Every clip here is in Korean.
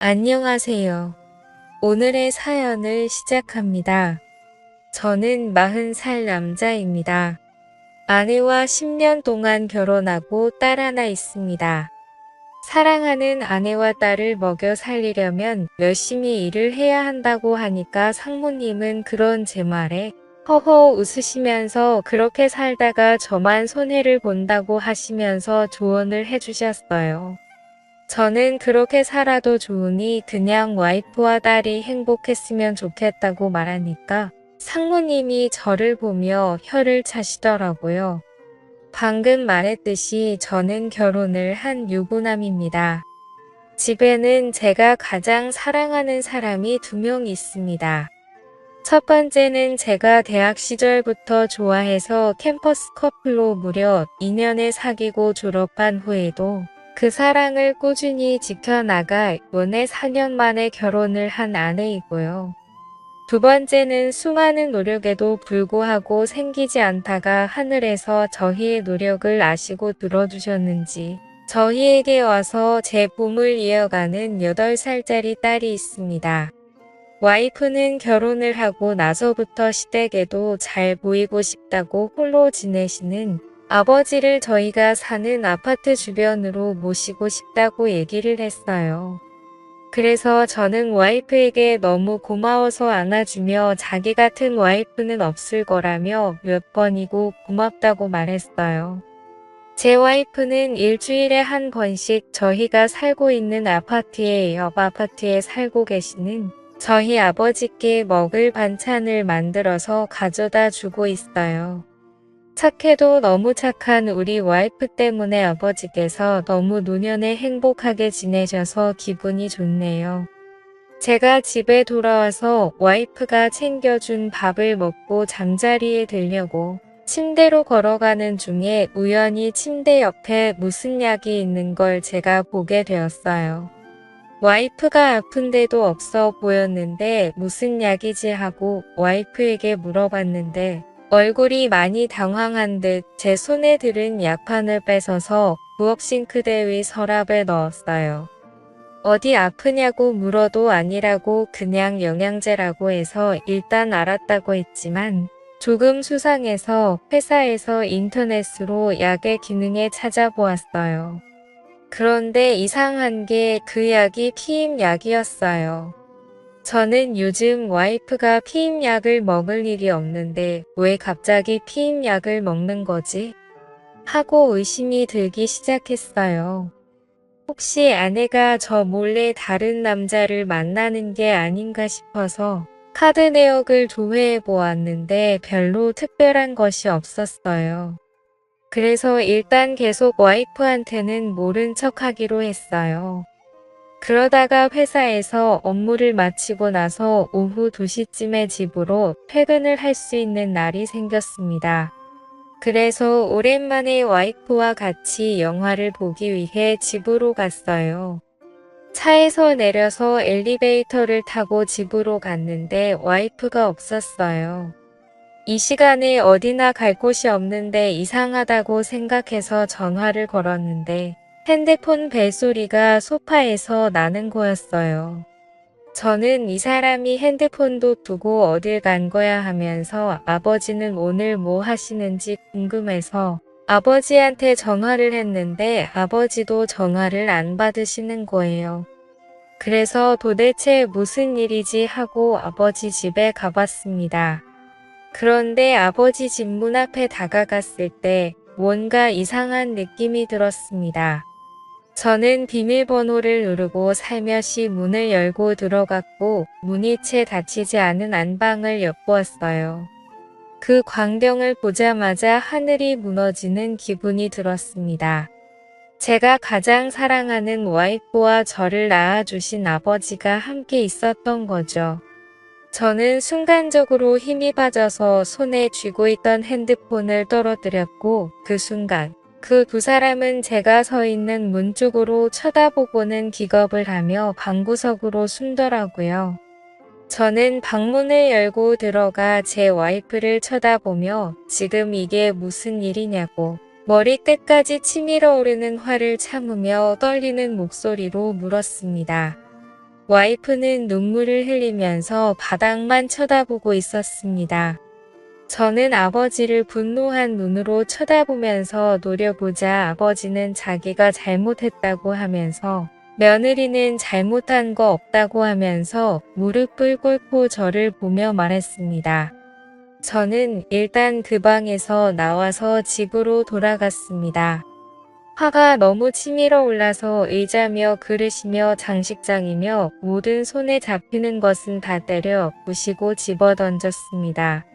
안녕하세요. 오늘의 사연을 시작합니다. 저는 40살 남자입니다. 아내와 10년 동안 결혼하고 딸 하나 있습니다. 사랑하는 아내와 딸을 먹여 살리려면 열심히 일을 해야 한다고 하니까 상무님은 그런 제 말에 허허 웃으시면서 그렇게 살다가 저만 손해를 본다고 하시면서 조언을 해주셨어요. 저는 그렇게 살아도 좋으니 그냥 와이프와 딸이 행복했으면 좋겠다고 말하니까 상무님이 저를 보며 혀를 차시더라고요. 방금 말했듯이 저는 결혼을 한 유부남입니다. 집에는 제가 가장 사랑하는 사람이 2명 있습니다. 첫 번째는 제가 대학 시절부터 좋아해서 캠퍼스 커플로 무려 2년을 사귀고 졸업한 후에도 그 사랑을 꾸준히 지켜나가 이번에 4년 만에 결혼을 한 아내이고요. 두 번째는 수많은 노력에도 불구하고 생기지 않다가 하늘에서 저희의 노력을 아시고 들어주셨는지 저희에게 와서 제 꿈을 이어가는 8살짜리 딸이 있습니다. 와이프는 결혼을 하고 나서부터 시댁에도 잘 보이고 싶다고 홀로 지내시는 아버지를 저희가 사는 아파트 주변으로 모시고 싶다고 얘기를 했어요. 그래서 저는 와이프에게 너무 고마워서 안아주며 자기 같은 와이프는 없을 거라며 몇 번이고 고맙다고 말했어요. 제 와이프는 일주일에 한 번씩 저희가 살고 있는 아파트의 옆 아파트에 살고 계시는 저희 아버지께 먹을 반찬을 만들어서 가져다 주고 있어요. 착해도 너무 착한 우리 와이프 때문에 아버지께서 너무 노년에 행복하게 지내셔서 기분이 좋네요. 제가 집에 돌아와서 와이프가 챙겨준 밥을 먹고 잠자리에 들려고 침대로 걸어가는 중에 우연히 침대 옆에 무슨 약이 있는 걸 제가 보게 되었어요. 와이프가 아픈데도 없어 보였는데 무슨 약이지 하고 와이프에게 물어봤는데 얼굴이 많이 당황한 듯 제 손에 들은 약판을 뺏어서 부엌 싱크대 위 서랍에 넣었어요. 어디 아프냐고 물어도 아니라고 그냥 영양제라고 해서 일단 알았다고 했지만 조금 수상해서 회사에서 인터넷으로 약의 기능에 찾아보았어요. 그런데 이상한 게 그 약이 피임약이었어요. 저는 요즘 와이프가 피임약을 먹을 일이 없는데 왜 갑자기 피임약을 먹는 거지? 하고 의심이 들기 시작했어요. 혹시 아내가 저 몰래 다른 남자를 만나는 게 아닌가 싶어서 카드 내역을 조회해 보았는데 별로 특별한 것이 없었어요. 그래서 일단 계속 와이프한테는 모른 척 하기로 했어요. 그러다가 회사에서 업무를 마치고 나서 오후 2시쯤에 집으로 퇴근을 할 수 있는 날이 생겼습니다. 그래서 오랜만에 와이프와 같이 영화를 보기 위해 집으로 갔어요. 차에서 내려서 엘리베이터를 타고 집으로 갔는데 와이프가 없었어요. 이 시간에 어디나 갈 곳이 없는데 이상하다고 생각해서 전화를 걸었는데 핸드폰 벨소리가 소파에서 나는 거였어요. 저는 이 사람이 핸드폰도 두고 어딜 간 거야 하면서 아버지는 오늘 뭐 하시는지 궁금해서 아버지한테 전화를 했는데 아버지도 전화를 안 받으시는 거예요. 그래서 도대체 무슨 일이지 하고 아버지 집에 가봤습니다. 그런데 아버지 집 문 앞에 다가갔을 때 뭔가 이상한 느낌이 들었습니다. 저는 비밀번호를 누르고 살며시 문을 열고 들어갔고 문이 채 닫히지 않은 안방을 엿보았어요. 그 광경을 보자마자 하늘이 무너지는 기분이 들었습니다. 제가 가장 사랑하는 와이프와 저를 낳아주신 아버지가 함께 있었던 거죠. 저는 순간적으로 힘이 빠져서 손에 쥐고 있던 핸드폰을 떨어뜨렸고 그 순간 그 두 사람은 제가 서 있는 문 쪽으로 쳐다보고는 기겁을 하며 방구석으로 숨더라고요. 저는 방문을 열고 들어가 제 와이프를 쳐다보며 지금 이게 무슨 일이냐고 머리끝까지 치밀어 오르는 화를 참으며 떨리는 목소리로 물었습니다. 와이프는 눈물을 흘리면서 바닥만 쳐다보고 있었습니다. 저는 아버지를 분노한 눈으로 쳐다보면서 노려보자 아버지는 자기가 잘못했다고 하면서 며느리는 잘못한 거 없다고 하면서 무릎을 꿇고 저를 보며 말했습니다. 저는 일단 그 방에서 나와서 집으로 돌아갔습니다. 화가 너무 치밀어 올라서 의자며 그릇이며 장식장이며 모든 손에 잡히는 것은 다 때려 부시고 집어던졌습니다.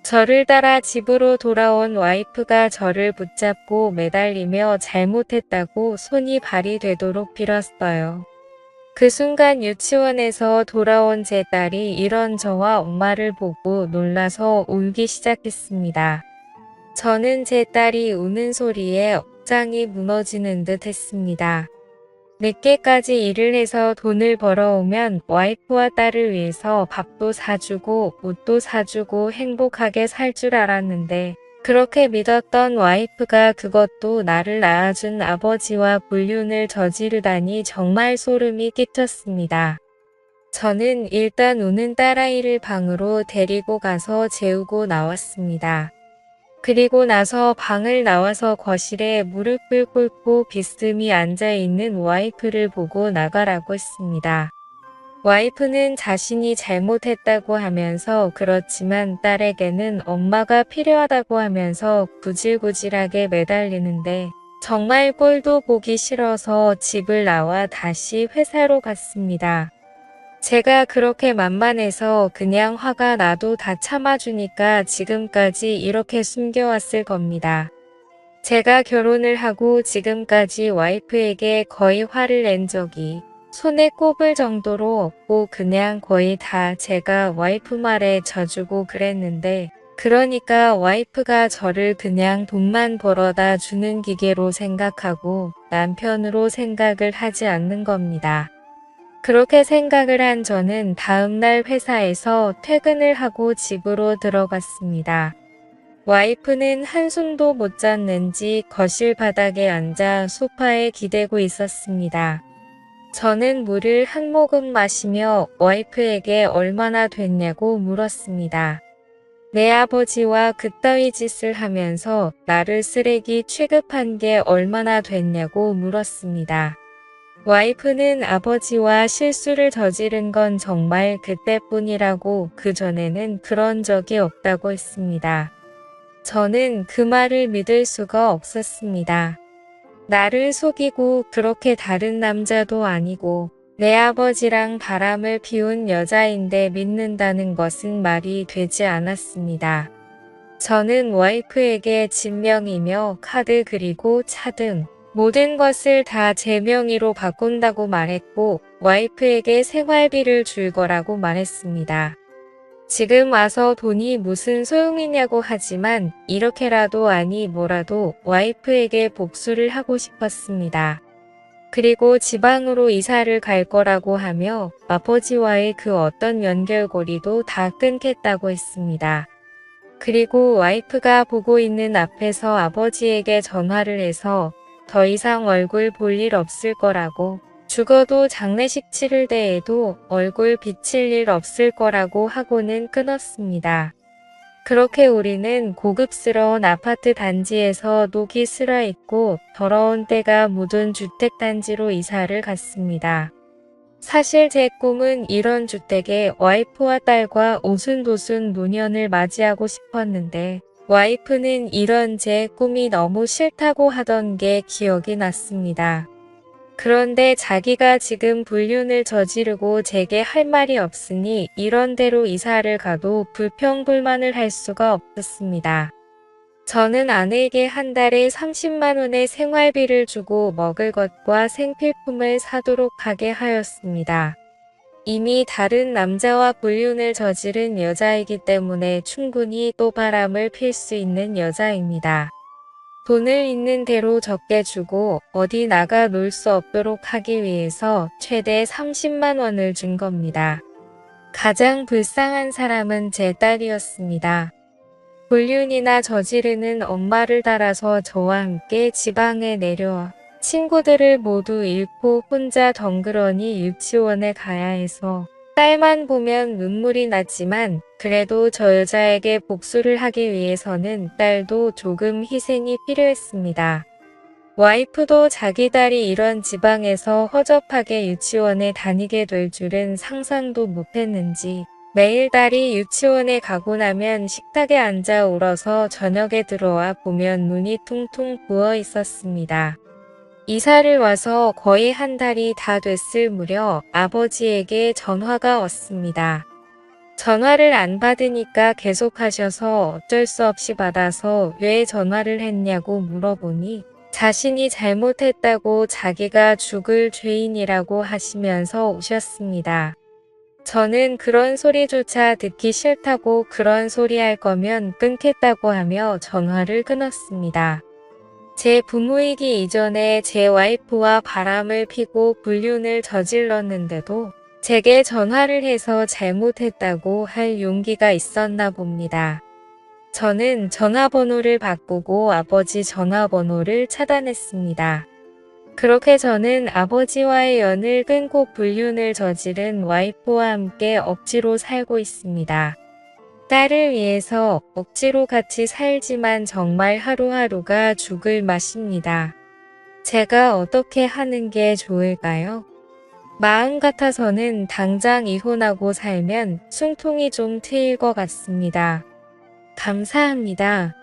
저를 따라 집으로 돌아온 와이프가 저를 붙잡고 매달리며 잘못했다고 손이 발이 되도록 빌었어요. 그 순간 유치원에서 돌아온 제 딸이 이런 저와 엄마를 보고 놀라서 울기 시작했습니다. 저는 제 딸이 우는 소리에 억장이 무너지는 듯 했습니다. 늦게까지 일을 해서 돈을 벌어오면 와이프와 딸을 위해서 밥도 사주고 옷도 사주고 행복하게 살 줄 알았는데 그렇게 믿었던 와이프가 그것도 나를 낳아준 아버지와 불륜을 저지르다니 정말 소름이 끼쳤습니다. 저는 일단 우는 딸아이를 방으로 데리고 가서 재우고 나왔습니다. 그리고 나서 방을 나와서 거실에 무릎을 꿇고 비스듬히 앉아있는 와이프를 보고 나가라고 했습니다. 와이프는 자신이 잘못했다고 하면서 그렇지만 딸에게는 엄마가 필요하다고 하면서 구질구질하게 매달리는데 정말 꼴도 보기 싫어서 집을 나와 다시 회사로 갔습니다. 제가 그렇게 만만해서 그냥 화가 나도 다 참아주니까 지금까지 이렇게 숨겨왔을 겁니다. 제가 결혼을 하고 지금까지 와이프에게 거의 화를 낸 적이 손에 꼽을 정도로 없고 그냥 거의 다 제가 와이프 말에 져주고 그랬는데 그러니까 와이프가 저를 그냥 돈만 벌어다 주는 기계로 생각하고 남편으로 생각을 하지 않는 겁니다. 그렇게 생각을 한 저는 다음날 회사에서 퇴근을 하고 집으로 들어갔습니다. 와이프는 한숨도 못 잤는지 거실 바닥에 앉아 소파에 기대고 있었습니다. 저는 물을 한 모금 마시며 와이프에게 얼마나 됐냐고 물었습니다. 내 아버지와 그따위 짓을 하면서 나를 쓰레기 취급한 게 얼마나 됐냐고 물었습니다. 와이프는 아버지와 실수를 저지른 건 정말 그때뿐이라고 그전에는 그런 적이 없다고 했습니다. 저는 그 말을 믿을 수가 없었습니다. 나를 속이고 그렇게 다른 남자도 아니고 내 아버지랑 바람을 피운 여자인데 믿는다는 것은 말이 되지 않았습니다. 저는 와이프에게 진명이며 카드 그리고 차 등 모든 것을 다 제 명의로 바꾼다고 말했고 와이프에게 생활비를 줄 거라고 말했습니다. 지금 와서 돈이 무슨 소용이냐고 하지만 이렇게라도 아니 뭐라도 와이프에게 복수를 하고 싶었습니다. 그리고 지방으로 이사를 갈 거라고 하며 아버지와의 그 어떤 연결고리도 다 끊겠다고 했습니다. 그리고 와이프가 보고 있는 앞에서 아버지에게 전화를 해서 더 이상 얼굴 볼 일 없을 거라고 죽어도 장례식 치를 때에도 얼굴 비칠 일 없을 거라고 하고는 끊었습니다. 그렇게 우리는 고급스러운 아파트 단지에서 녹이 슬어있고 더러운 때가 묻은 주택단지로 이사를 갔습니다. 사실 제 꿈은 이런 주택에 와이프와 딸과 오순도순 노년을 맞이하고 싶었는데 와이프는 이런 제 꿈이 너무 싫다고 하던 게 기억이 났습니다. 그런데 자기가 지금 불륜을 저지르고 제게 할 말이 없으니 이런 데로 이사를 가도 불평불만을 할 수가 없었습니다. 저는 아내에게 한 달에 30만 원의 생활비를 주고 먹을 것과 생필품을 사도록 하게 하였습니다. 이미 다른 남자와 불륜을 저지른 여자이기 때문에 충분히 또 바람을 필 수 있는 여자입니다. 돈을 있는 대로 적게 주고 어디 나가 놀 수 없도록 하기 위해서 최대 30만 원을 준 겁니다. 가장 불쌍한 사람은 제 딸이었습니다. 불륜이나 저지르는 엄마를 따라서 저와 함께 지방에 내려와 친구들을 모두 잃고 혼자 덩그러니 유치원에 가야 해서 딸만 보면 눈물이 났지만 그래도 저 여자에게 복수를 하기 위해서는 딸도 조금 희생이 필요했습니다. 와이프도 자기 딸이 이런 지방에서 허접하게 유치원에 다니게 될 줄은 상상도 못했는지 매일 딸이 유치원에 가고 나면 식탁에 앉아 울어서 저녁에 들어와 보면 눈이 퉁퉁 부어 있었습니다. 이사를 와서 거의 한 달이 다 됐을 무렵 아버지에게 전화가 왔습니다. 전화를 안 받으니까 계속하셔서 어쩔 수 없이 받아서 왜 전화를 했냐고 물어보니 자신이 잘못했다고 자기가 죽을 죄인이라고 하시면서 우셨습니다. 저는 그런 소리조차 듣기 싫다고 그런 소리 할 거면 끊겠다고 하며 전화를 끊었습니다. 제 부모이기 이전에 제 와이프와 바람을 피고 불륜을 저질렀는데도 제게 전화를 해서 잘못했다고 할 용기가 있었나 봅니다. 저는 전화번호를 바꾸고 아버지 전화번호를 차단했습니다. 그렇게 저는 아버지와의 연을 끊고 불륜을 저지른 와이프와 함께 억지로 살고 있습니다. 딸을 위해서 억지로 같이 살지만 정말 하루하루가 죽을 맛입니다. 제가 어떻게 하는 게 좋을까요? 마음 같아서는 당장 이혼하고 살면 숨통이 좀 트일 것 같습니다. 감사합니다.